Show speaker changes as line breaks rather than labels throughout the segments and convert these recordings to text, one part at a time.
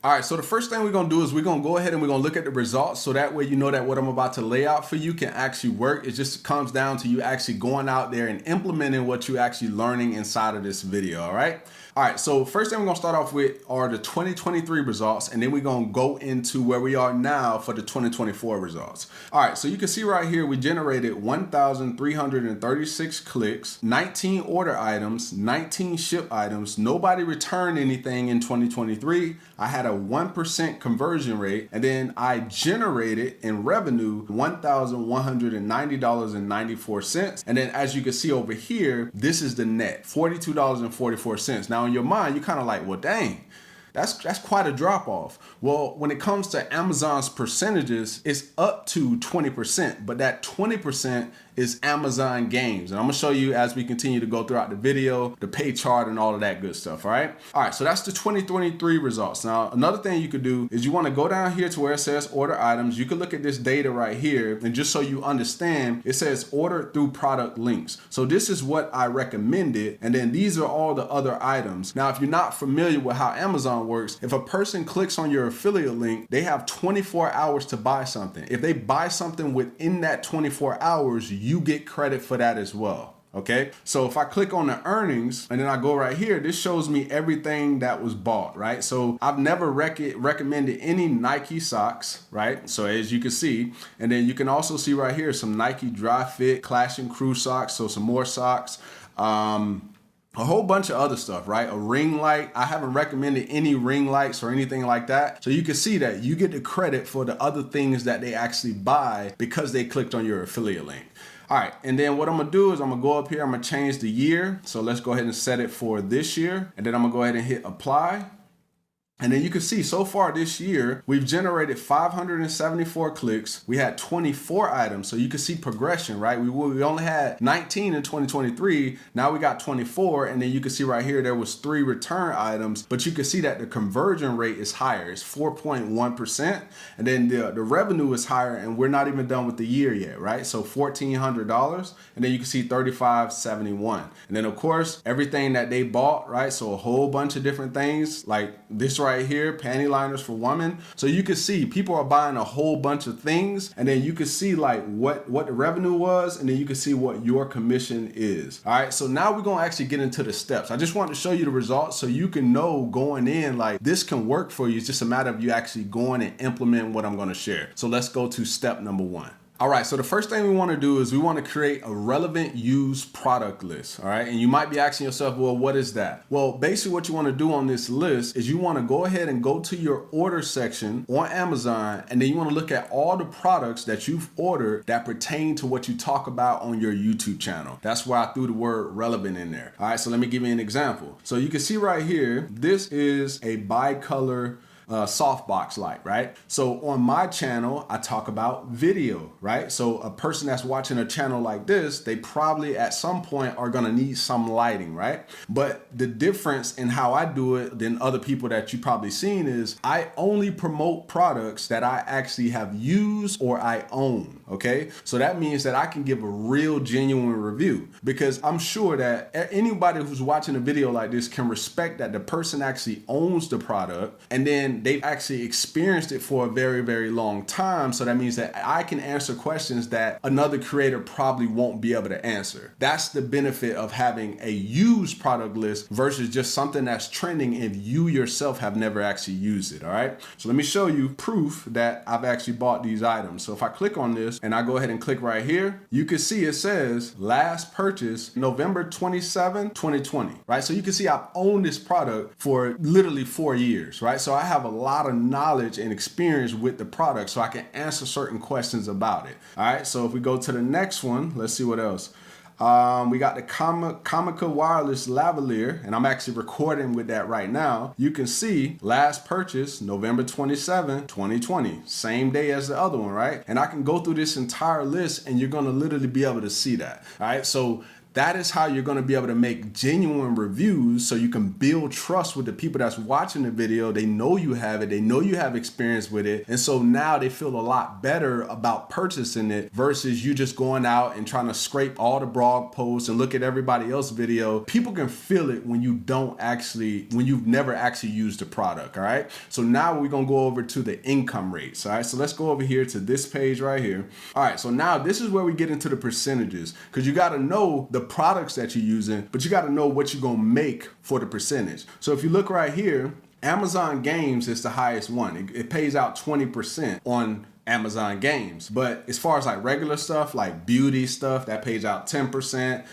All right, so the first thing we're gonna do is we're gonna go ahead and we're gonna look at the results, so that way you know that what I'm about to lay out for you can actually work. It just comes down to you actually going out there and implementing what you're actually learning inside of this video, all right? All right, so first thing we're gonna start off with are the 2023 results, and then we're gonna go into where we are now for the 2024 results. All right, so you can see right here, we generated 1,336 clicks, 19 order items, 19 ship items. Nobody returned anything in 2023. I had a 1% conversion rate, and then I generated in revenue $1,190.94. And then as you can see over here, this is the net, $42.44. Now in your mind, you're kind of like, well, dang, that's quite a drop off. Well, when it comes to Amazon's percentages, it's up to 20%, but that 20% is Amazon gains. And I'm gonna show you as we continue to go throughout the video, the pay chart and all of that good stuff, all right? All right, so that's the 2023 results. Now, another thing you could do is you wanna go down here to where it says order items. You can look at this data right here, and just so you understand, it says order through product links. So this is what I recommended, and then these are all the other items. Now, if you're not familiar with how Amazon works, if a person clicks on your affiliate link, they have 24 hours to buy something. If they buy something within that 24 hours, you get credit for that as well. Okay, so if I click on the earnings and then I go right here, this shows me everything that was bought, right? So I've never recommended any Nike socks, right? So as you can see, and then you can also see right here some Nike Dry Fit Clash and Crew socks, so some more socks. A whole bunch of other stuff, right? A ring light. I haven't recommended any ring lights or anything like that. So you can see that you get the credit for the other things that they actually buy because they clicked on your affiliate link. All right, and then what I'm gonna do is I'm gonna go up here, I'm gonna change the year. So let's go ahead and set it for this year. And then I'm gonna go ahead and hit apply. And then you can see so far this year, we've generated 574 clicks. We had 24 items. So you can see progression, right? We only had 19 in 2023. Now we got 24. And then you can see right here, there was 3 return items, but you can see that the conversion rate is higher. It's 4.1%. And then the revenue is higher, and we're not even done with the year yet, right? So $1,400. And then you can see 35.71. And then of course, everything that they bought, right? So a whole bunch of different things like this right here, panty liners for women. So you can see people are buying a whole bunch of things, and then you can see like what the revenue was, and then you can see what your commission is. All right, so now we're gonna actually get into the steps. I just want to show you the results so you can know going in like this can work for you. It's just a matter of you actually going and implementing what I'm gonna share. So let's go to step number 1. All right, so the first thing we want to do is we want to create a relevant used product list, all right? And you might be asking yourself, well, what is that? Well, basically what you want to do on this list is you want to go ahead and go to your order section on Amazon, and then you want to look at all the products that you've ordered that pertain to what you talk about on your YouTube channel. That's why I threw the word relevant in there. All right, so let me give you an example. So you can see right here, this is a bicolor softbox light, right? So on my channel, I talk about video, right? So a person that's watching a channel like this, they probably at some point are gonna need some lighting, right? But the difference in how I do it than other people that you probably seen is I only promote products that I actually have used or I own, okay? So that means that I can give a real genuine review, because I'm sure that anybody who's watching a video like this can respect that the person actually owns the product, and then they've actually experienced it for a very, very long time. So that means that I can answer questions that another creator probably won't be able to answer. That's the benefit of having a used product list versus just something that's trending if you yourself have never actually used it, all right? So let me show you proof that I've actually bought these items. So if I click on this and I go ahead and click right here, you can see it says last purchase November 27, 2020, right? So you can see I've owned this product for literally 4 years, right? So I have a lot of knowledge and experience with the product, so I can answer certain questions about it. All right, so if we go to the next one, let's see what else. We got the Comica wireless lavalier, and I'm actually recording with that right now. You can see last purchase November 27, 2020, same day as the other one, right? And I can go through this entire list and you're gonna literally be able to see that. All right, so That is how you're going to be able to make genuine reviews so you can build trust with the people that's watching the video. They know you have it. They know you have experience with it. And so now they feel a lot better about purchasing it versus you just going out and trying to scrape all the blog posts and look at everybody else's video. People can feel it when you've never actually used the product. All right. So now we're going to go over to the income rates. All right. So let's go over here to this page right here. All right. So now this is where we get into the percentages, because you got to know the products that you're using, but you got to know what you're going to make for the percentage. So if you look right here, Amazon Games is the highest one. It pays out 20% on Amazon Games. But as far as like regular stuff, like beauty stuff, that pays out 10%.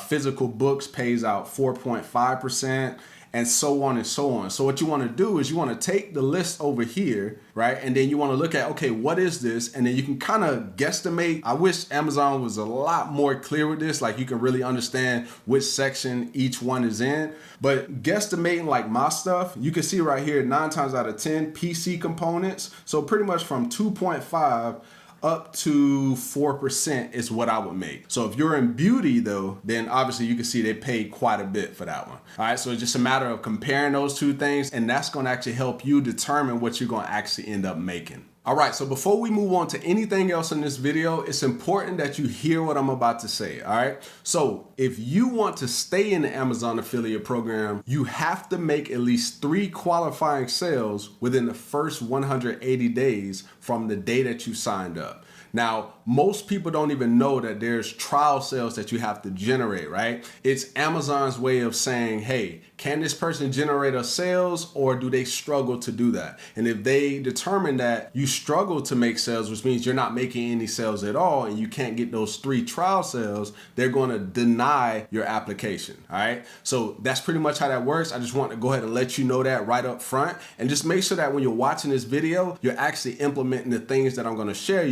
Physical books pays out 4.5%. And so on and so on. So what you want to do is you want to take the list over here, right? And then you want to look at, okay, what is this? And then you can kind of guesstimate. I wish Amazon was a lot more clear with this. Like you can really understand which section each one is in. But guesstimating like my stuff, you can see right here, 9 times out of 10 PC components. So pretty much from 2.5 up to 4% is what I would make. So if you're in beauty though, then obviously you can see they paid quite a bit for that one. All right, so it's just a matter of comparing those two things, and that's gonna actually help you determine what you're gonna actually end up making. All right, so before we move on to anything else in this video, it's important that you hear what I'm about to say, all right? So if you want to stay in the Amazon affiliate program, you have to make at least 3 qualifying sales within the first 180 days from the day that you signed up. Now, most people don't even know that there's trial sales that you have to generate, right? It's Amazon's way of saying, hey, can this person generate a sales, or do they struggle to do that? And if they determine that you struggle to make sales, which means you're not making any sales at all and you can't get those 3 trial sales, they're going to deny your application, all right? So that's pretty much how that works. I just want to go ahead and let you know that right up front, and just make sure that when you're watching this video, you're actually implementing the things that I'm going to share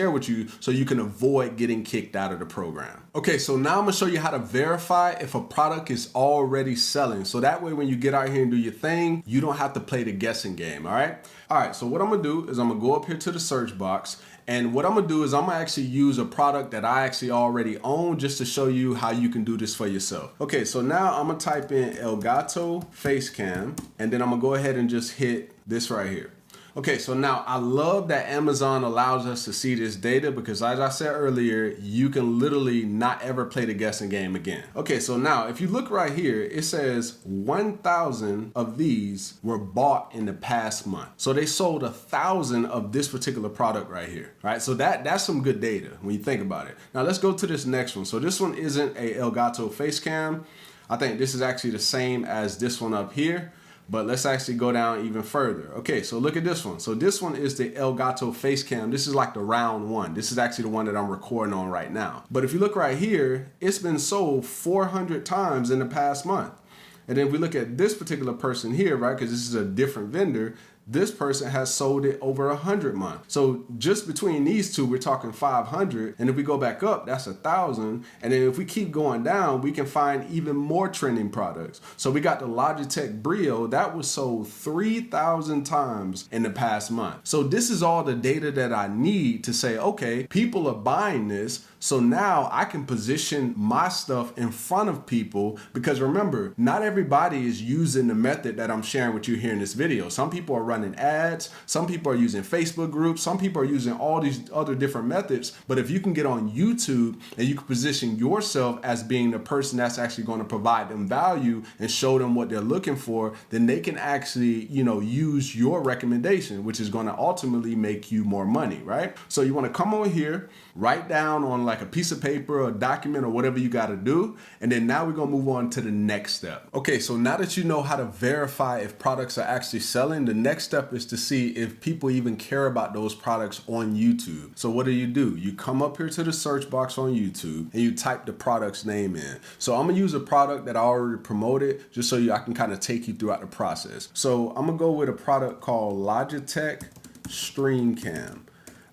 with you so you can avoid getting kicked out of the program. Okay, so now I'm gonna show you how to verify if a product is already selling. So that way when you get out here and do your thing, you don't have to play the guessing game, all right? All right, so what I'm gonna do is I'm gonna go up here to the search box, and what I'm gonna do is I'm gonna actually use a product that I actually already own just to show you how you can do this for yourself. Okay, so now I'm gonna type in Elgato Face Cam, and then I'm gonna go ahead and just hit this right here. Okay, so now I love that Amazon allows us to see this data, because as I said earlier, you can literally not ever play the guessing game again. Okay, so now if you look right here, it says 1,000 of these were bought in the past month. So they sold 1,000 of this particular product right here, right? So that's some good data when you think about it. Now let's go to this next one. So this one isn't a Elgato Face Cam. I think this is actually the same as this one up here. But let's actually go down even further. Okay, so look at this one. So this one is the Elgato Face Cam. This is like the round one. This is actually the one that I'm recording on right now. But if you look right here, it's been sold 400 times in the past month. And then if we look at this particular person here, right, because this is a different vendor, this person has sold it over 100 months. So just between these two, we're talking 500. And if we go back up, that's 1,000. And then if we keep going down, we can find even more trending products. So we got the Logitech Brio that was sold 3,000 times in the past month. So this is all the data that I need to say, okay, people are buying this. So now I can position my stuff in front of people, because remember, not everybody is using the method that I'm sharing with you here in this video. Some people are running ads, some people are using Facebook groups, some people are using all these other different methods. But if you can get on YouTube and you can position yourself as being the person that's actually going to provide them value and show them what they're looking for, then they can actually, use your recommendation, which is going to ultimately make you more money, right? So you want to come on here, write down on like a piece of paper or a document or whatever you got to do. And then now we're going to move on to the next step. Okay, so now that you know how to verify if products are actually selling, the next step is to see if people even care about those products on YouTube. So what do? You come up here to the search box on YouTube and you type the product's name in. So I'm going to use a product that I already promoted just so I can kind of take you throughout the process. So I'm going to go with a product called Logitech Stream Cam.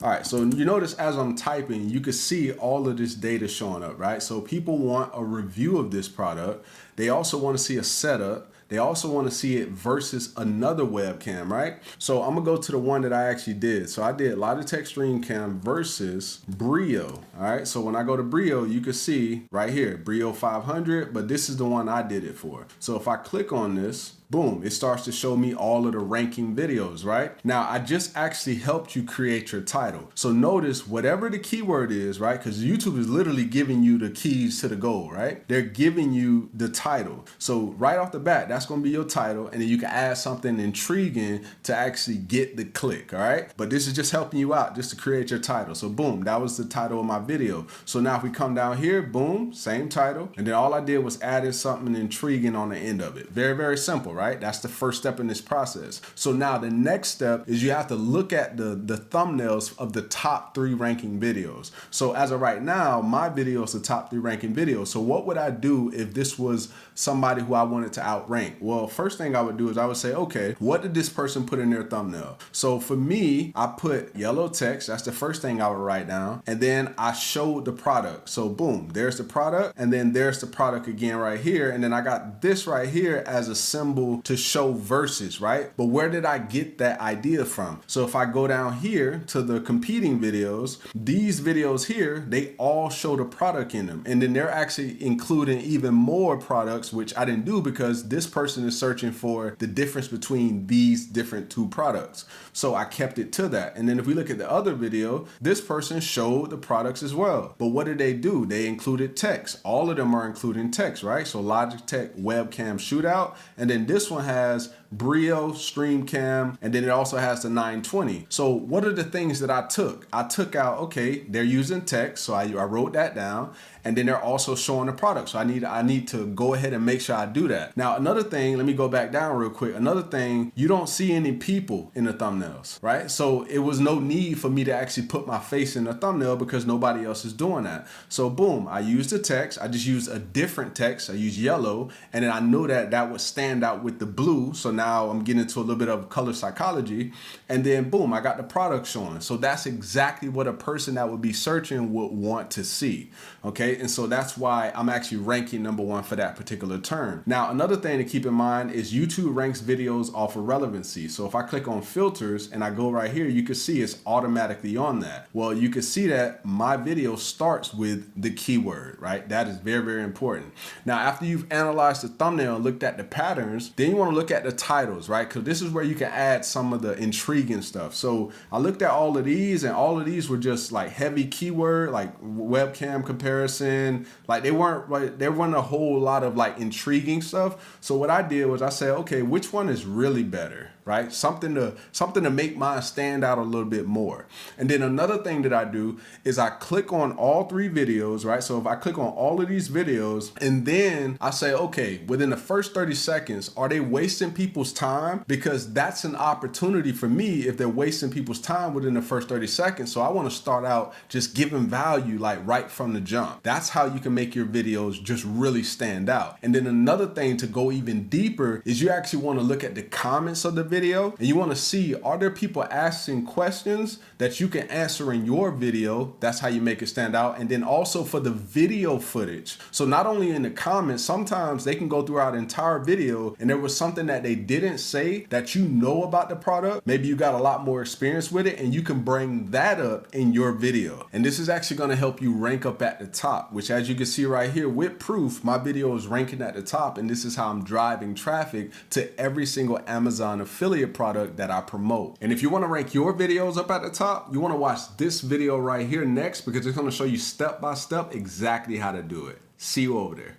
All right, so you notice as I'm typing, you can see all of this data showing up, right? So people want a review of this product. They also want to see a setup. they also want to see it versus another webcam, right? So I'm gonna go to the one that I actually did. So I did Logitech Stream Cam versus Brio. All right, so when I go to Brio, you can see right here, Brio 500, but this is the one I did it for. So if I click on this, boom, it starts to show me all of the ranking videos, right? Now, I just actually helped you create your title. So notice whatever the keyword is, right? Because YouTube is literally giving you the keys to the goal, right? They're giving you the title. So right off the bat, that's going to be your title. And then you can add something intriguing to actually get the click, all right? But this is just helping you out just to create your title. So boom, that was the title of my video. So now if we come down here, boom, same title. And then all I did was added something intriguing on the end of it. Very, very simple, right? That's the first step in this process. So now the next step is you have to look at the thumbnails of the top 3 ranking videos. So as of right now, my video is the top 3 ranking video. So what would I do if this was somebody who I wanted to outrank? Well, first thing I would do is I would say, okay, what did this person put in their thumbnail? So for me, I put yellow text. That's the first thing I would write down. And then I showed the product. So boom, there's the product. And then there's the product again right here. And then I got this right here as a symbol to show verses, right? But where did I get that idea from? So if I go down here to the competing videos, these videos here, they all show the product in them. And then they're actually including even more products, which I didn't do because this person is searching for the difference between these different 2 products. So I kept it to that. And then if we look at the other video, this person showed the products as well. But what did they do? They included text. All of them are including text, right? So Logitech webcam shootout. And then this one has Brio Stream Cam, and then it also has the 920. So what are the things that I took? I took out, okay, they're using text, so I wrote that down, and then they're also showing the product. So I need to go ahead and make sure I do that. Now, another thing, let me go back down real quick. Another thing, you don't see any people in the thumbnails, right? So it was no need for me to actually put my face in the thumbnail because nobody else is doing that. So boom, I used the text. I just used a different text. I used yellow, and then I knew that that would stand out with the blue. So now I'm getting into a little bit of color psychology, and then boom, I got the product showing. So that's exactly what a person that would be searching would want to see. Okay, and so that's why I'm actually ranking #1 for that particular term. Now, another thing to keep in mind is YouTube ranks videos off of relevancy. So if I click on filters and I go right here, you can see it's automatically on that. Well, you can see that my video starts with the keyword, right? That is very, very important. Now, after you've analyzed the thumbnail and looked at the patterns, then you want to look at the titles, right? Because this is where you can add some of the intriguing stuff. So I looked at all of these, and all of these were just like heavy keyword, like webcam comparison. Like there weren't a whole lot of like intriguing stuff. So what I did was I said, okay, which one is really better? Right? Something to make mine stand out a little bit more. And then another thing that I do is I click on all 3 videos, right? So if I click on all of these videos and then I say, okay, within the first 30 seconds, are they wasting people's time? Because that's an opportunity for me if they're wasting people's time within the first 30 seconds. So I want to start out just giving value like right from the jump. That's how you can make your videos just really stand out. And then another thing to go even deeper is you actually want to look at the comments of the video, and you want to see, are there people asking questions that you can answer in your video? That's how you make it stand out. And then also for the video footage. So not only in the comments, sometimes they can go throughout the entire video and there was something that they didn't say that you know about the product. Maybe you got a lot more experience with it and you can bring that up in your video. And this is actually going to help you rank up at the top, which as you can see right here with proof, my video is ranking at the top, and this is how I'm driving traffic to every single Amazon affiliate product that I promote. And if you want to rank your videos up at the top, you want to watch this video right here next because it's going to show you step by step exactly how to do it. See you over there.